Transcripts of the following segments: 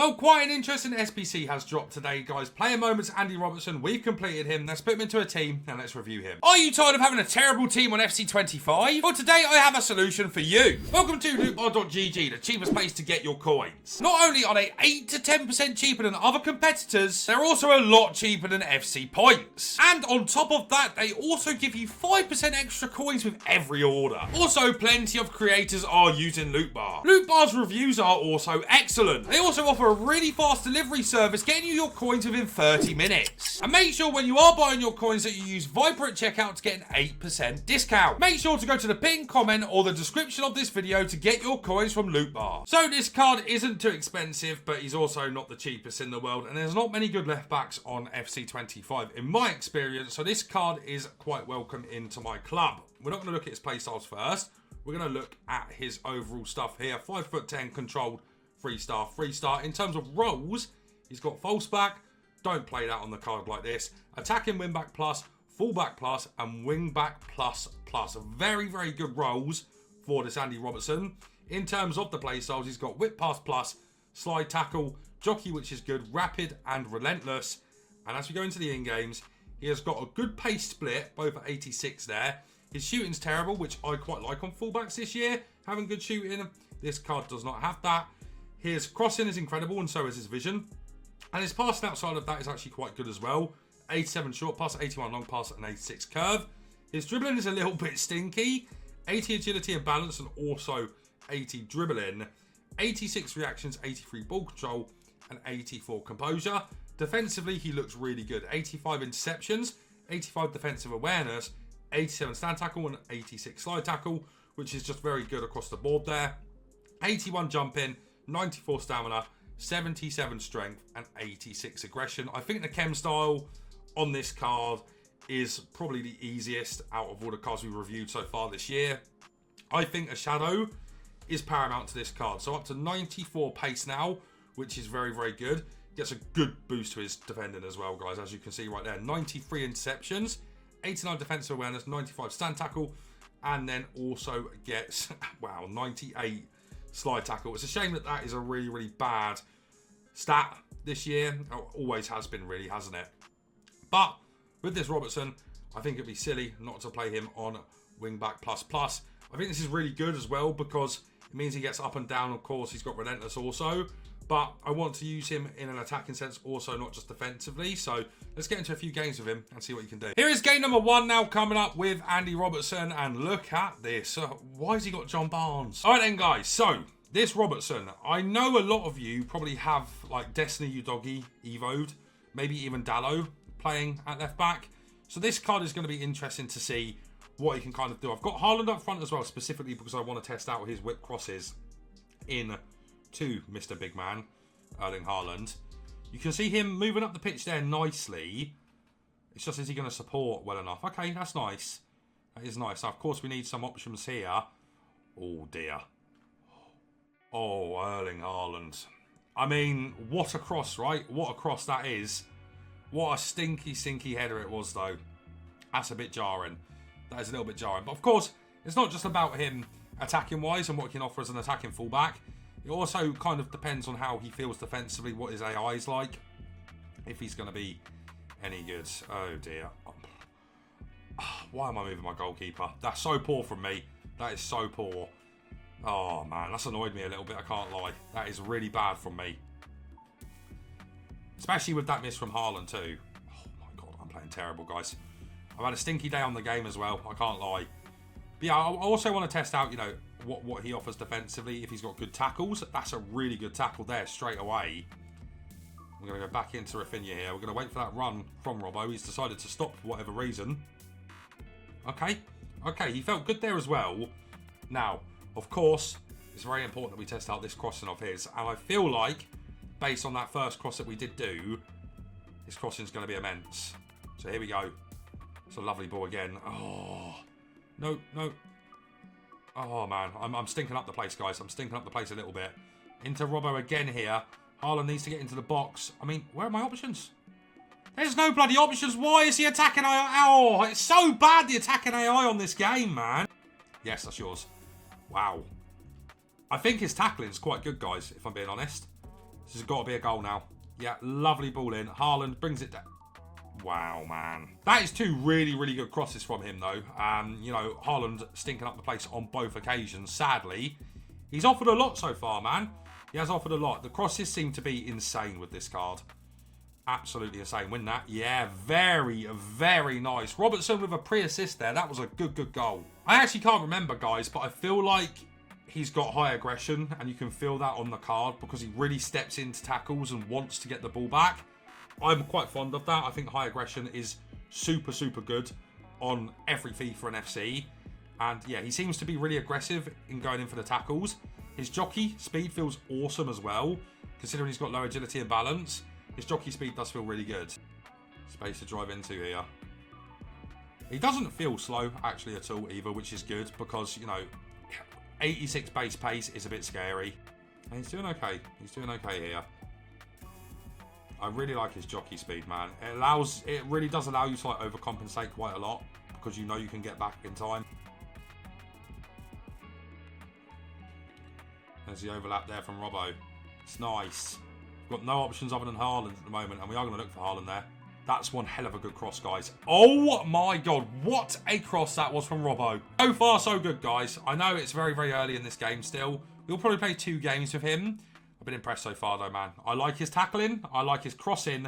Well, quite an interesting SBC has dropped today, guys. Player moments, Andy Robertson. We've completed him. Let's put him into a team and let's review him. Are you tired of having a terrible team on FC25? Well, today I have a solution for you. Welcome to lootbar.gg, the cheapest place to get your coins. Not only are they 8 to 10% cheaper than other competitors, they're also a lot cheaper than FC points. And on top of that, they also give you 5% extra coins with every order. Also, plenty of creators are using Lootbar. Lootbar's reviews are also excellent. They also offer a really fast delivery service, getting you your coins within 30 minutes. And make sure when you are buying your coins that you use Viper at checkout to get an 8% discount. Make sure to go to the pinned comment or the description of this video to get your coins from Lootbar. So this card isn't too expensive, but he's also not the cheapest in the world, and there's not many good left backs on FC25 in my experience, so this card is quite welcome into my club. We're not going to look at his playstyles first. We're going to look at his overall stuff here. 5'10", controlled, 3-star, 3-star. In terms of roles, he's got false back. Don't play that on the card like this. Attacking wing back plus, full back plus, and wing back plus plus. Very, very good roles for this Andy Robertson. In terms of the playstyles, he's got whip pass plus, slide tackle, jockey, which is good, rapid and relentless. And as we go into the in-games, he has got a good pace split, both at 86 there. His shooting's terrible, which I quite like on fullbacks this year. Having good shooting. This card does not have that. His crossing is incredible, and so is his vision. And his passing outside of that is actually quite good as well. 87 short pass, 81 long pass, and 86 curve. His dribbling is a little bit stinky. 80 agility and balance, and also 80 dribbling. 86 reactions, 83 ball control, and 84 composure. Defensively, he looks really good. 85 interceptions, 85 defensive awareness, 87 stand tackle, and 86 slide tackle, which is just very good across the board there. 81 jump in, 94 stamina, 77 strength, and 86 aggression. I think the chem style on this card is probably the easiest out of all the cards we've reviewed so far this year. I think a shadow is paramount to this card. So up to 94 pace now, which is very, very good. Gets a good boost to his defending as well, guys, as you can see right there. 93 interceptions, 89 defensive awareness, 95 stand tackle, and then also gets, wow, 98 slide tackle. It's a shame that that is a really, really bad stat this year. Always has been, really, hasn't it? But with this Robertson, I think it'd be silly not to play him on wingback plus plus. I think this is really good as well because it means he gets up and down. Of course, he's got relentless also. But I want to use him in an attacking sense also, not just defensively. So let's get into a few games with him and see what he can do. Here is game number 1 now coming up with Andy Robertson. And look at this. Why has he got John Barnes? All right then, guys. So this Robertson, I know a lot of you probably have like Destiny Udogi, Evo'd, maybe even Dallo playing at left back. So this card is going to be interesting to see what he can kind of do. I've got Haaland up front as well, specifically because I want to test out his whip crosses in to Mr. Big Man, Erling Haaland. You can see him moving up the pitch there nicely. It's just, is he going to support well enough? Okay, that's nice. That is nice. Now, of course, we need some options here. Oh, dear. Oh, Erling Haaland. I mean, what a cross, right? What a cross that is. What a stinky, stinky header it was, though. That's a bit jarring. That is a little bit jarring. But, of course, it's not just about him attacking-wise and what he can offer as an attacking fullback. It also kind of depends on how he feels defensively, what his AI is like, if he's going to be any good. Oh, dear. Why am I moving my goalkeeper? That's so poor from me. That is so poor. Oh, man, that's annoyed me a little bit, I can't lie. That is really bad from me. Especially with that miss from Haaland, too. Oh, my God, I'm playing terrible, guys. I've had a stinky day on the game as well, I can't lie. But yeah, I also want to test out, you know, what he offers defensively. If he's got good tackles, that's a really good tackle there straight away. We're going to go back into Rafinha here. We're going to wait for that run from Robbo. He's decided to stop for whatever reason. Okay, he felt good there as well. Now, of course, it's very important that we test out this crossing of his. And I feel like, based on that first cross that we did do, his crossing is going to be immense. So here we go. It's a lovely ball again. Oh, no. Oh, man. I'm stinking up the place, guys. I'm stinking up the place a little bit. Into Robbo again here. Haaland needs to get into the box. I mean, where are my options? There's no bloody options. Why is he attacking AI? Oh, it's so bad, the attacking AI on this game, man. Yes, that's yours. Wow. I think his tackling's quite good, guys, if I'm being honest. This has got to be a goal now. Yeah, lovely ball in. Haaland brings it down. Wow, man. That is two really, really good crosses from him, though. You know, Haaland stinking up the place on both occasions. Sadly, he's offered a lot so far, man. He has offered a lot. The crosses seem to be insane with this card. Absolutely insane. Win that. Yeah, very, very nice. Robertson with a pre-assist there. That was a good, good goal. I actually can't remember, guys, but I feel like he's got high aggression, and you can feel that on the card because he really steps into tackles and wants to get the ball back. I'm quite fond of that. I think high aggression is super, super good on every FIFA and FC. And yeah, he seems to be really aggressive in going in for the tackles. His jockey speed feels awesome as well, considering he's got low agility and balance. His jockey speed does feel really good. Space to drive into here. He doesn't feel slow, actually, at all, either, which is good, because, you know, 86 base pace is a bit scary. And he's doing okay. He's doing okay here. I really like his jockey speed, man. It really does allow you to, like, overcompensate quite a lot, because you know you can get back in time. There's the overlap there from Robbo. It's nice. We've got no options other than Haaland at the moment, and we are going to look for Haaland there. That's one hell of a good cross, guys. Oh my god, what a cross that was from Robbo. So far, so good, guys. I know it's very, very early in this game still. We'll probably play 2 games with him. I've been impressed so far, though, man. I like his tackling. I like his crossing.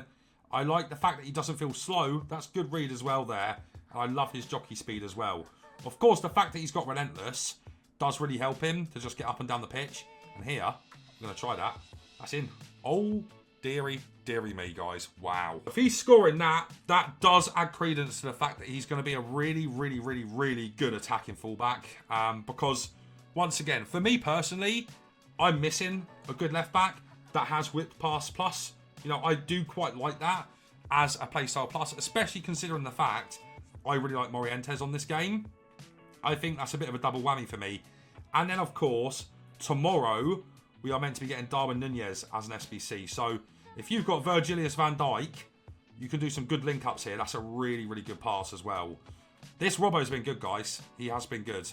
I like the fact that he doesn't feel slow. That's good read as well there. And I love his jockey speed as well. Of course, the fact that he's got relentless does really help him to just get up and down the pitch. And here, I'm going to try that. That's in. Oh, dearie me, guys. Wow. If he's scoring that, that does add credence to the fact that he's going to be a really, really, really, really good attacking fullback. Because, once again, for me personally, I'm missing a good left back that has whipped pass plus. You know, I do quite like that as a playstyle plus, especially considering the fact I really like Morientes on this game. I think that's a bit of a double whammy for me. And then, of course, tomorrow we are meant to be getting Darwin Nunez as an SBC. So if you've got Virgilius van Dijk, you can do some good link-ups here. That's a really, really good pass as well. This Robbo's been good, guys. He has been good.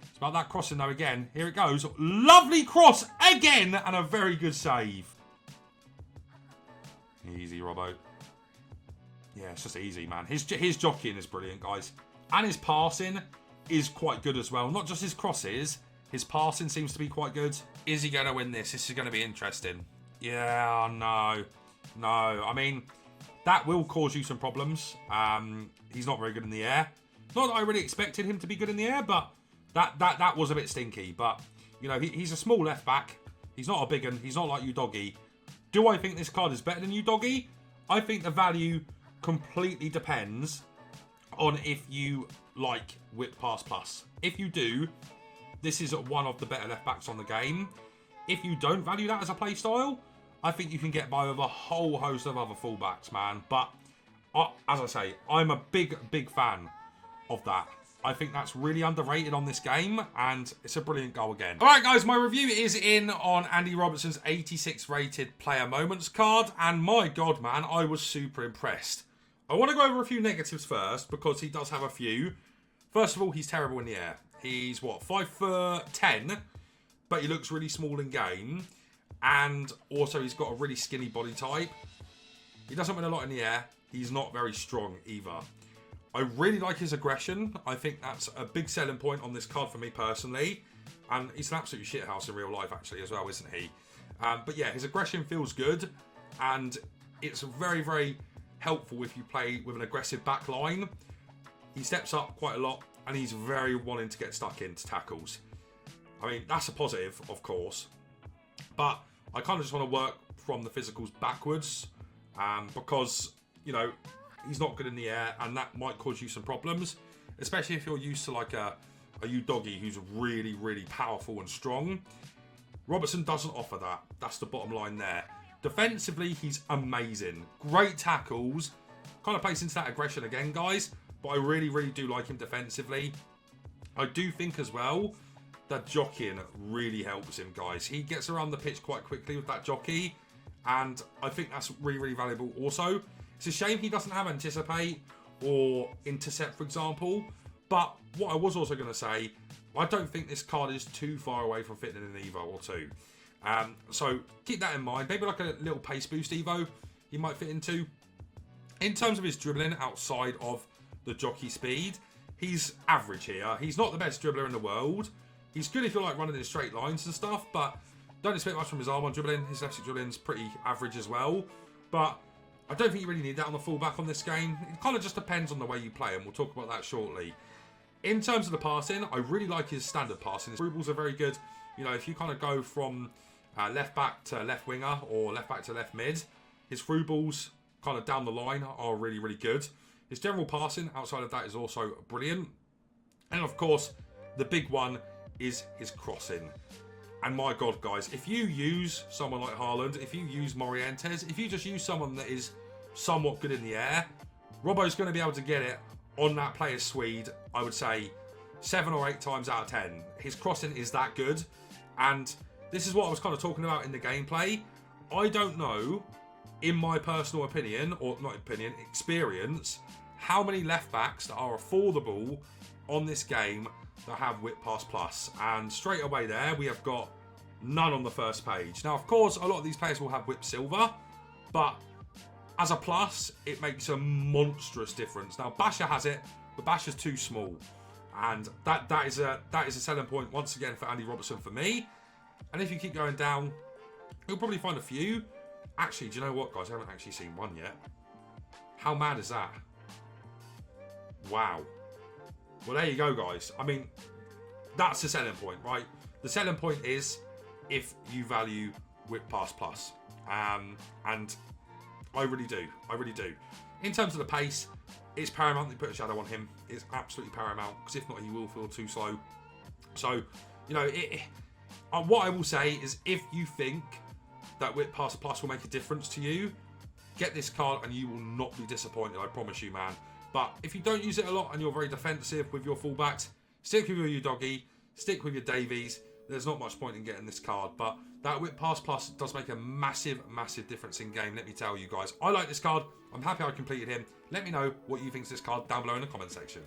It's about that crossing, though, again. Here it goes. Lovely cross again, and a very good save. Easy, Robbo. Yeah, it's just easy, man. His jockeying is brilliant, guys. And his passing is quite good as well. Not just his crosses. His passing seems to be quite good. Is he going to win this? This is going to be interesting. Yeah, no. No, I mean, that will cause you some problems. He's not very good in the air. Not that I really expected him to be good in the air, but that was a bit stinky. But, you know, he's a small left back. He's not a big one. He's not like Udogie. Do I think this card is better than Udogie? I think the value completely depends on if you like whip pass plus. If you do, this is one of the better left backs on the game. If you don't value that as a play style, I think you can get by with a whole host of other fullbacks, man. But as I say, I'm a big, big fan of that. I think that's really underrated on this game, and it's a brilliant goal again. All right, guys, my review is in on Andy Robertson's 86 rated player moments card, and my God, man, I was super impressed. I want to go over a few negatives first, because he does have a few. First of all, he's terrible in the air. He's, what, 5'10", but he looks really small in game, and also he's got a really skinny body type. He doesn't win a lot in the air. He's not very strong either. I really like his aggression. I think that's a big selling point on this card for me personally. And he's an absolute shithouse in real life actually as well, isn't he? But yeah, his aggression feels good. And it's very, very helpful if you play with an aggressive back line. He steps up quite a lot and he's very wanting to get stuck into tackles. I mean, that's a positive, of course. But I kind of just want to work from the physicals backwards. Because, you know, he's not good in the air, and that might cause you some problems, especially if you're used to like a Udogie who's really, really powerful and strong. Robertson doesn't offer that. That's the bottom line there. Defensively, he's amazing. Great tackles. Kind of plays into that aggression again, guys, but I really, really do like him defensively. I do think as well that jockeying really helps him, guys. He gets around the pitch quite quickly with that jockey, and I think that's really, really valuable also. It's a shame he doesn't have anticipate or intercept, for example. But what I was also going to say, I don't think this card is too far away from fitting in an Evo or two. So keep that in mind. Maybe like a little pace boost Evo he might fit into. In terms of his dribbling outside of the jockey speed, he's average here. He's not the best dribbler in the world. He's good if you're like running in straight lines and stuff, but don't expect much from his arm on dribbling. His left stick dribbling's pretty average as well. But I don't think you really need that on the fullback on this game. It kind of just depends on the way you play, and we'll talk about that shortly. In terms of the passing, I really like his standard passing. His through balls are very good. You know, if you kind of go from left back to left winger or left back to left mid, his through balls kind of down the line are really, really good. His general passing outside of that is also brilliant. And of course, the big one is his crossing. And my God, guys, if you use someone like Haaland, if you use Morientes, if you just use someone that is somewhat good in the air, Robbo's going to be able to get it on that player's Swede, I would say 7 or 8 times out of 10. His crossing is that good. And this is what I was kind of talking about in the gameplay. I don't know, in my personal opinion, or not opinion, experience, how many left backs that are affordable on this game that have whip pass plus. And straight away there, we have got none on the first page. Now, of course, a lot of these players will have whip silver, but as a plus, it makes a monstrous difference. Now, Basha has it, but Basha's too small. And that is a selling point, once again, for Andy Robertson for me. And if you keep going down, you'll probably find a few. Actually, do you know what, guys? I haven't actually seen one yet. How mad is that? Wow. Well, there you go, guys. I mean, that's the selling point, right? The selling point is if you value whip pass plus. And I really do. I really do. In terms of the pace, it's paramount that you put a shadow on him. It's absolutely paramount, because if not, he will feel too slow. So, you know, what I will say is if you think that whip pass plus will make a difference to you, get this card and you will not be disappointed, I promise you, man. But if you don't use it a lot and you're very defensive with your fullbacks, stick with your Doggy, stick with your Davies. There's not much point in getting this card, but that whip pass plus does make a massive, massive difference in game, let me tell you guys. I like this card. I'm happy I completed him. Let me know what you think of this card down below in the comment section.